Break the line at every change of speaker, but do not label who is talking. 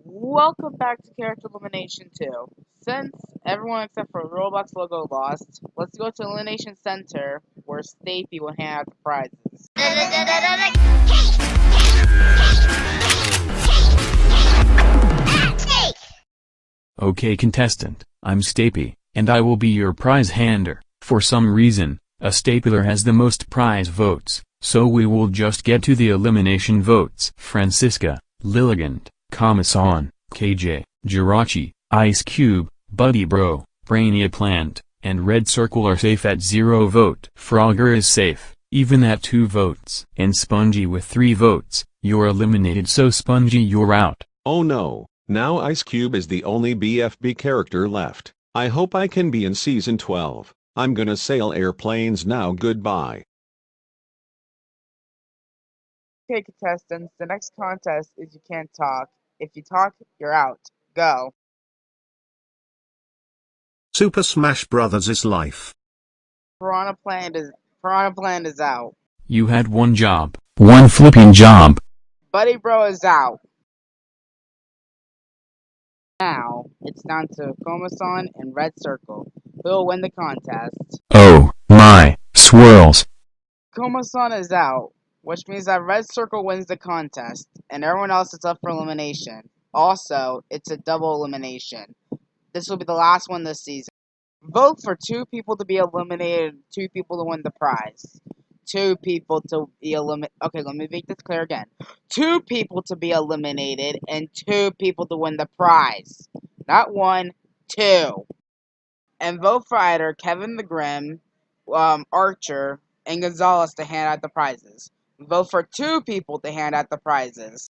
Welcome back to Character Elimination 2. Since everyone except for Roblox logo lost, let's go to Elimination Center where Stapy will hand out the prizes.
Okay contestant, I'm Stapy, and I will be your prize hander. For some reason, a stapler has the most prize votes, so we will just get to the elimination votes. Francisca, Lilligant, Kamasan, KJ, Jirachi, Ice Cube, Buddy Bro, Brainia Plant, and Red Circle are safe at 0 vote. Frogger is safe, even at 2 votes. And Spongy with 3 votes, you're eliminated, so Spongy, you're out.
Oh no, now Ice Cube is the only BFB character left. I hope I can be in Season 12. I'm gonna sail airplanes now, goodbye.
Okay, contestants, the next contest is you can't talk. If you talk, you're out. Go.
Super Smash Bros. Is life.
Piranha Plant is out.
You had one job. One flipping job.
Buddy Bro is out. Now, it's down to Komasan and Red Circle. Who will win the contest?
Oh, my, swirls.
Komasan is out, which means that Red Circle wins the contest, and everyone else is up for elimination. Also, it's a double elimination. This will be the last one this season. Vote for 2 people to be eliminated, 2 people to win the prize. 2 people to be eliminated. Okay, let me make this clear again. 2 people to be eliminated and 2 people to win the prize. Not 1, 2. And vote for either Kevin the Grim, Archer, and Gonzalez to hand out the prizes. Vote for 2 people to hand out the prizes.